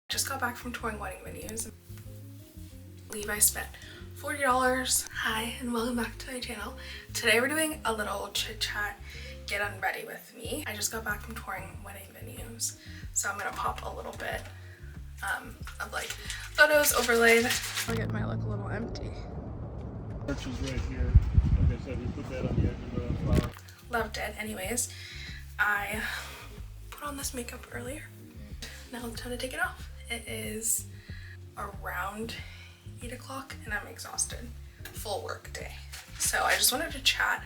Just got back from touring wedding venues. I believe I spent $40. Hi and welcome back to my channel. Today we're doing a little chit chat, get unready with me. I just got back from touring wedding venues, so I'm gonna pop a little bit of like photos overlaid. I'll get my look a little empty. Church is right here. Like I said, we put that on the edge of the flower. Loved it. Anyways, I put on this makeup earlier. Now it's time to take it off. It is around 8 o'clock and I'm exhausted. Full work day. So I just wanted to chat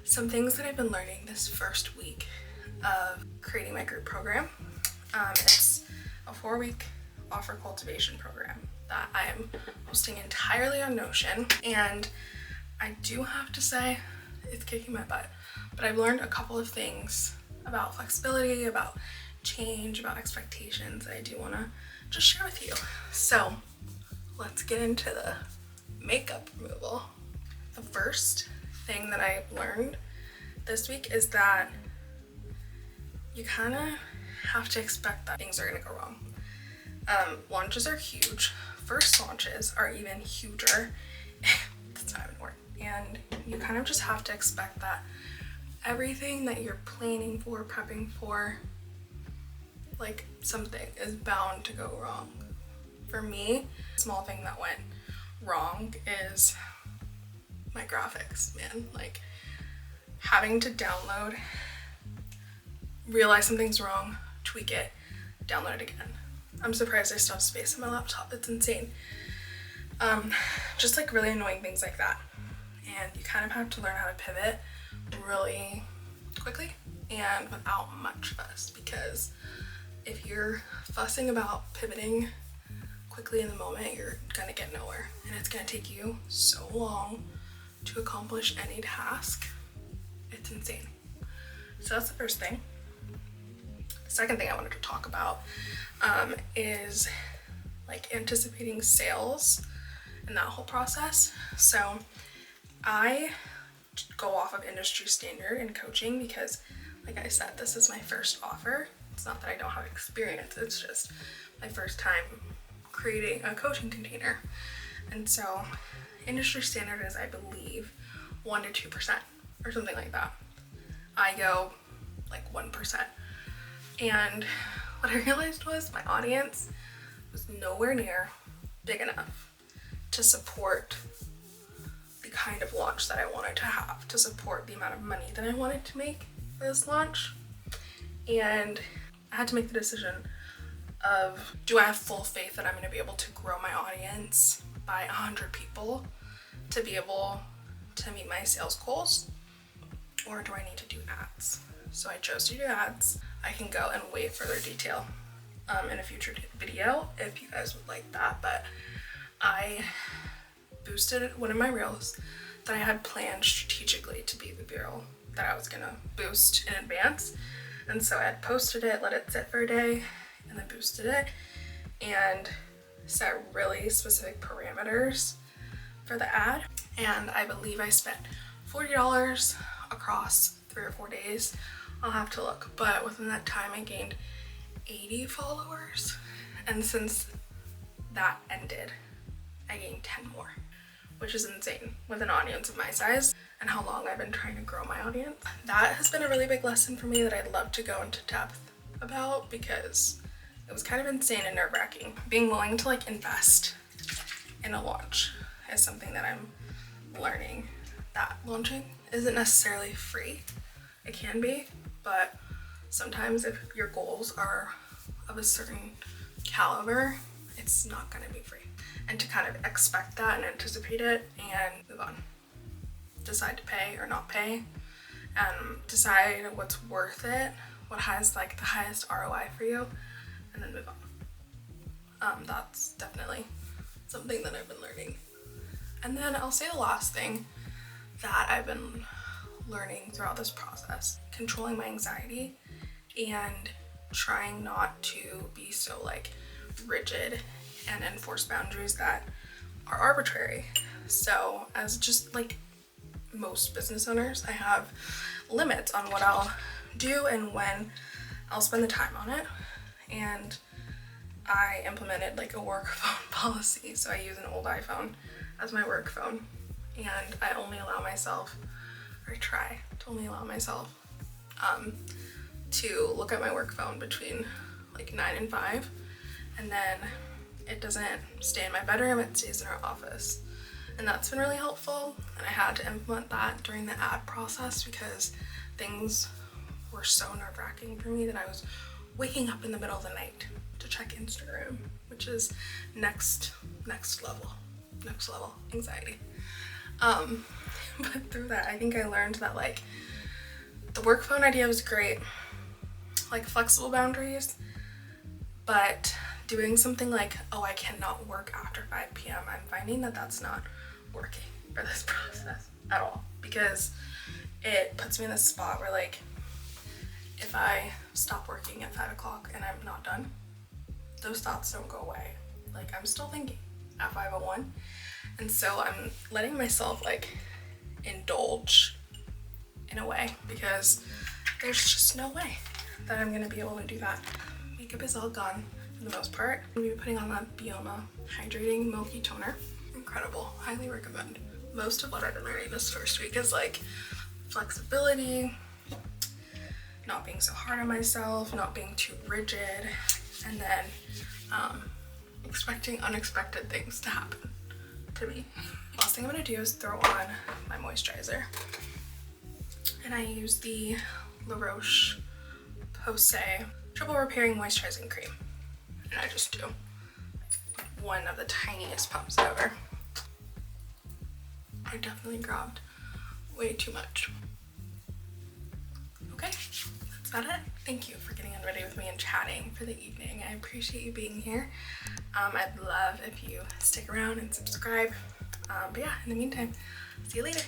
some things that I've been learning this first week of creating my group program. It's a 4-week offer cultivation program that I am hosting entirely on Notion, and I do have to say it's kicking my butt, but I've learned a couple of things about flexibility, about change, about expectations that I do want to just share with you. So let's get into the makeup removal. The first thing that I learned this week is that you kind of have to expect that things are going to go wrong. Launches are huge. First launches are even huger. That's not even a word. And you kind of just have to expect that everything that you're planning for, prepping for, like something is bound to go wrong. For me, a small thing that went wrong is my graphics, man. Like having to download, realize something's wrong, tweak it, download it again. I'm surprised I still have space on my laptop. It's insane. Just like really annoying things like that. And you kind of have to learn how to pivot really quickly and without much fuss, because if you're fussing about pivoting quickly in the moment, you're gonna get nowhere, and it's gonna take you so long to accomplish any task. It's insane. So that's the first thing. The second thing I wanted to talk about is like anticipating sales and that whole process. So I go off of industry standard in coaching because, like I said, this is my first offer. It's not that I don't have experience, it's just my first time creating a coaching container. And so industry standard is, I believe, 1% to 2% or something like that. I go like 1%. And what I realized was my audience was nowhere near big enough to support the kind of launch that I wanted to have, to support the amount of money that I wanted to make for this launch. And I had to make the decision of, do I have full faith that I'm going to be able to grow my audience by 100 people to be able to meet my sales goals, or do I need to do ads? So I chose to do ads. I can go in way further detail in a future video if you guys would like that, but I boosted one of my reels that I had planned strategically to be the reel that I was gonna boost in advance. And so I had posted it, let it sit for a day, and then boosted it, and set really specific parameters for the ad. And I believe I spent $40 across 3 or 4 days. I'll have to look, but within that time I gained 80 followers. And since that ended, I gained 10 more, which is insane with an audience of my size and how long I've been trying to grow my audience. That has been a really big lesson for me that I'd love to go into depth about, because it was kind of insane and nerve-wracking. Being willing to like invest in a launch is something that I'm learning, that launching isn't necessarily free. It can be, but sometimes if your goals are of a certain caliber, it's not going to be free. And to kind of expect that and anticipate it and move on. Decide to pay or not pay, and decide what's worth it, what has like the highest ROI for you, and then move on. That's definitely something that I've been learning. And then I'll say the last thing that I've been learning throughout this process, controlling my anxiety and trying not to be so like rigid and enforce boundaries that are arbitrary. So as just like most business owners, I have limits on what I'll do and when I'll spend the time on it. And I implemented like a work phone policy. So I use an old iPhone as my work phone, and I only allow myself, or I try to only allow myself to look at my work phone between like 9 and 5, and then it doesn't stay in my bedroom, it stays in our office. And that's been really helpful, and I had to implement that during the ad process because things were so nerve-wracking for me that I was waking up in the middle of the night to check Instagram, which is next level anxiety. But through that, I think I learned that like the work phone idea was great, like flexible boundaries, but doing something like, oh, I cannot work after 5 p.m. I'm finding that that's not working for this process at all, because it puts me in this spot where like if I stop working at 5 o'clock and I'm not done, those thoughts don't go away. Like I'm still thinking at 5:01, and so I'm letting myself like indulge in a way because there's just no way that I'm gonna be able to do that. Makeup is all gone for the most part. I'm gonna be putting on that Bioma Hydrating Milky Toner. Incredible, highly recommend. Most of what I've been learning this first week is like flexibility, not being so hard on myself, not being too rigid, and then expecting unexpected things to happen to me. Last thing I'm gonna do is throw on my moisturizer. And I use the La Roche-Posay Triple Repairing Moisturizing Cream. And I just do one of the tiniest pumps ever. I definitely grabbed way too much. Okay, that's about it. Thank you for getting unready with me and chatting for the evening. I appreciate you being here. I'd love if you stick around and subscribe. But yeah, in the meantime, see you later.